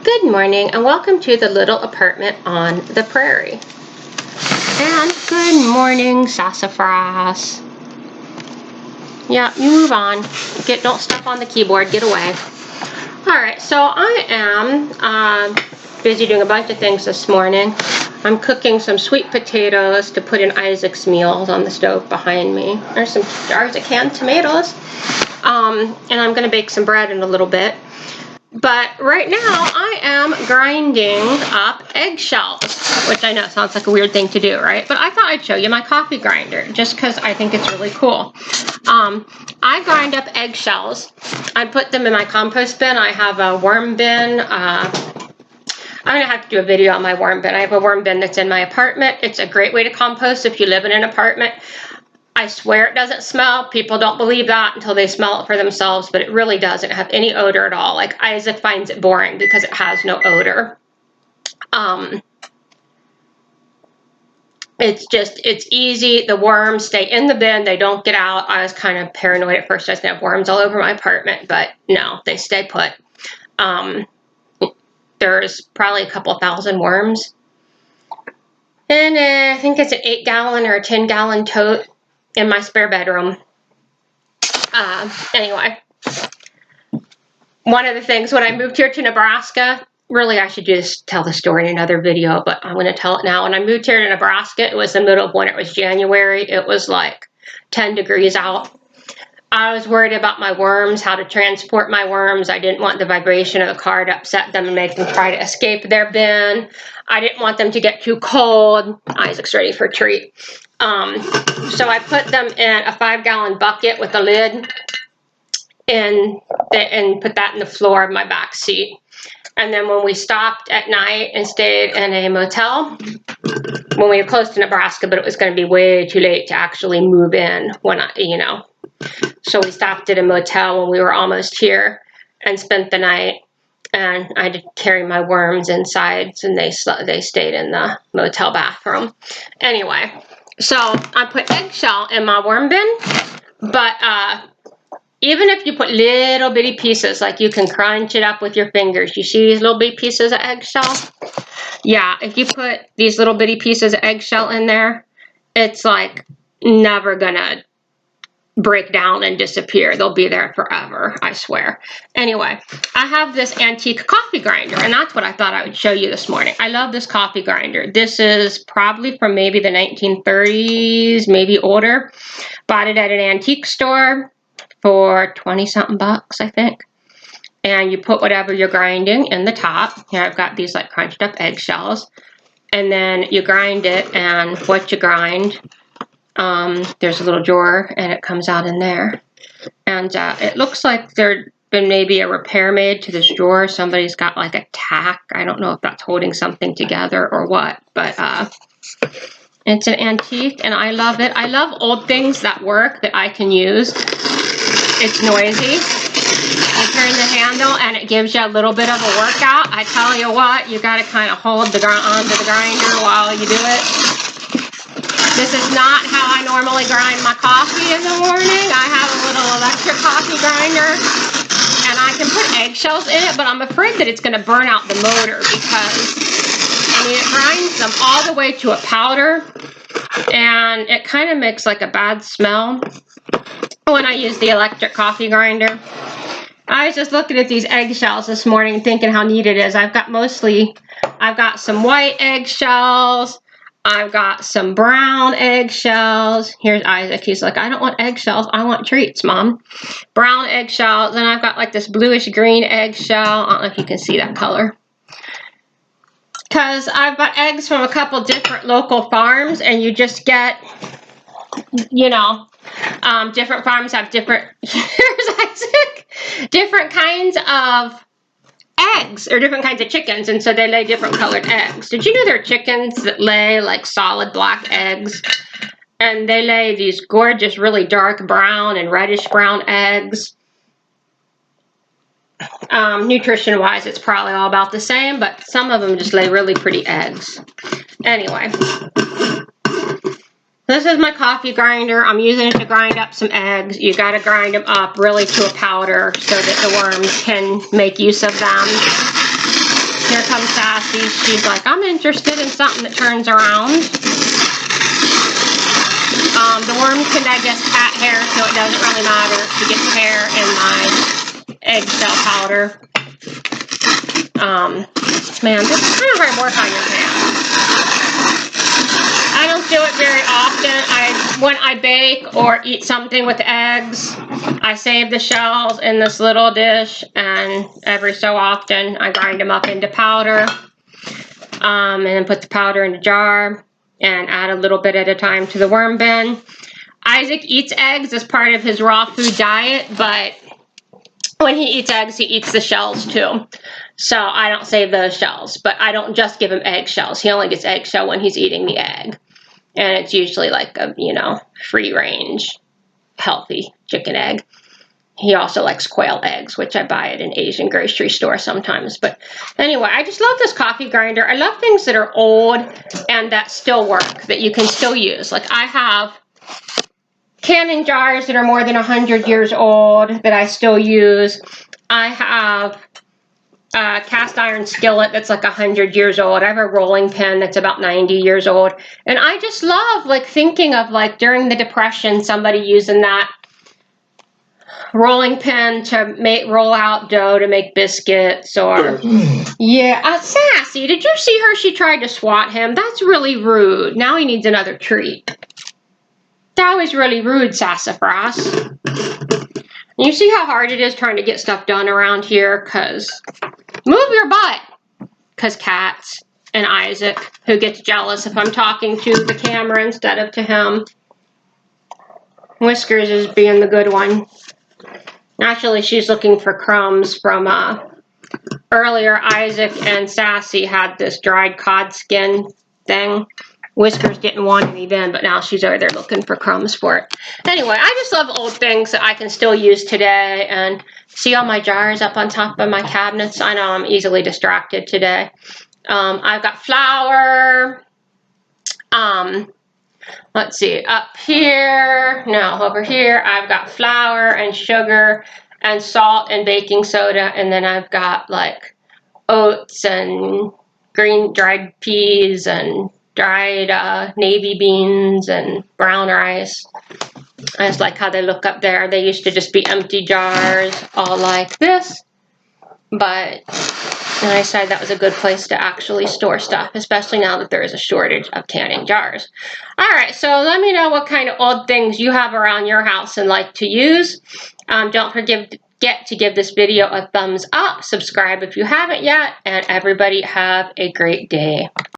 Good morning and welcome to the little apartment on the prairie. And good morning, sassafras. Yeah, you move on. Don't step on the keyboard, get away. Alright, so I am busy doing a bunch of things this morning. I'm cooking some sweet potatoes to put in Isaac's meals on the stove behind me. There's some jars of canned tomatoes. And I'm going to bake some bread in a little bit. But right now I am grinding up eggshells, which I know sounds like a weird thing to do, right? But I thought I'd show you my coffee grinder just because I think it's really cool. I grind up eggshells. I put them in my compost bin. I have a worm bin. I'm going to have to do a video on my worm bin. I have a worm bin that's in my apartment. It's a great way to compost if you live in an apartment. I swear it doesn't smell. People don't believe that until they smell it for themselves, but it really doesn't have any odor at all. Like Isaac finds it boring because it has no odor. It's easy. The worms stay in the bin. They don't get out. I was kind of paranoid at first. I was going to have worms all over my apartment, but no, they stay put. There's probably a couple thousand worms. And I think it's an 8-gallon or a 10-gallon tote in my spare bedroom. Anyway, one of the things when I moved here to Nebraska, really I should just tell the story in another video, but I'm going to tell it now. When I moved here to Nebraska, it was the middle of winter. It was January. It was like 10 degrees out. I was worried about my worms, how to transport my worms. I didn't want the vibration of the car to upset them and make them try to escape their bin. I didn't want them to get too cold. Isaac's ready for a treat. So I put them in a 5-gallon bucket with a lid and put that in the floor of my back seat. And then when we stopped at night and stayed in a motel, when we were close to Nebraska, but it was going to be way too late to actually move in So we stopped at a motel when we were almost here and spent the night. And I had to carry my worms inside, and they stayed in the motel bathroom. Anyway, so I put eggshell in my worm bin, but even if you put little bitty pieces, like you can crunch it up with your fingers. You see these little bitty pieces of eggshell? Yeah, if you put these little bitty pieces of eggshell in there, it's like never gonna break down and disappear. They'll be there forever, I swear. Anyway, I have this antique coffee grinder, and that's what I thought I would show you this morning. I love this coffee grinder. This is probably from maybe the 1930s, maybe older. Bought it at an antique store for 20-something bucks, I think. And you put whatever you're grinding in the top. Here I've got these like crunched up eggshells. And then you grind it, and what you grind, there's a little drawer, and it comes out in there. And it looks like there's been maybe a repair made to this drawer. Somebody's got like a tack. I don't know if that's holding something together or what, but it's an antique, and I love it. I love old things that work, that I can use. It's noisy. You turn the handle, and it gives you a little bit of a workout. I tell you what, you got to kind of hold onto the grinder while you do it. This is not how I normally grind my coffee in the morning. I have a little electric coffee grinder, and I can put eggshells in it, but I'm afraid that it's going to burn out the motor because, it grinds them all the way to a powder, and it kind of makes like a bad smell when I use the electric coffee grinder. I was just looking at these eggshells this morning thinking how neat it is. I've got some white eggshells. I've got some brown eggshells. Here's Isaac. He's like, I don't want eggshells. I want treats, Mom. Brown eggshells. And I've got like this bluish green eggshell. I don't know if you can see that color. Because I've got eggs from a couple different local farms, and you just get, different farms have different, here's Isaac, different kinds of eggs, or different kinds of chickens, and so they lay different colored eggs. Did you know there are chickens that lay like solid black eggs, and they lay these gorgeous, really dark brown and reddish brown eggs? Nutrition-wise, it's probably all about the same, but some of them just lay really pretty eggs. Anyway, this is my coffee grinder. I'm using it to grind up some eggs. You got to grind them up really to a powder so that the worms can make use of them. Here comes Sassy. She's like, I'm interested in something that turns around. The worm can digest cat hair, so it doesn't really matter. She gets hair in my eggshell powder. Man, this is kind of hard work on your hands. I don't do it very often. When I bake or eat something with eggs, I save the shells in this little dish, and every so often I grind them up into powder, and then put the powder in a jar and add a little bit at a time to the worm bin. Isaac eats eggs as part of his raw food diet, but when he eats eggs, he eats the shells too. So I don't save those shells, but I don't just give him egg shells. He only gets eggshell when he's eating the egg. And it's usually like a, free range, healthy chicken egg. He also likes quail eggs, which I buy at an Asian grocery store sometimes. But anyway, I just love this coffee grinder. I love things that are old and that still work, that you can still use. Like I have canning jars that are more than 100 years old that I still use. I have a cast iron skillet that's like 100 years old. I have a rolling pin that's about 90 years old. And I just love like thinking of like during the Depression, somebody using that rolling pin to roll out dough to make biscuits or yeah. Sassy, did you see her? She tried to swat him. That's really rude. Now he needs another treat. That was really rude, Sassafras. You see how hard it is trying to get stuff done around here? Because move your butt. Because cats and Isaac, who gets jealous if I'm talking to the camera instead of to him. Whiskers is being the good one. Actually, she's looking for crumbs from earlier. Isaac and Sassy had this dried cod skin thing. Whiskers didn't want any then, but now she's over there looking for crumbs for it. Anyway, I just love old things that I can still use today. And see all my jars up on top of my cabinets? I know I'm easily distracted today. I've got flour. Let's see, up here, no, over here, I've got flour and sugar and salt and baking soda. And then I've got like oats and dried peas and dried navy beans and brown rice. I just like how they look up there. They used to just be empty jars, all like this. But I decided that was a good place to actually store stuff, especially now that there is a shortage of canning jars. All right, so let me know what kind of old things you have around your house and like to use. Don't forget to give this video a thumbs up, subscribe if you haven't yet, and everybody have a great day.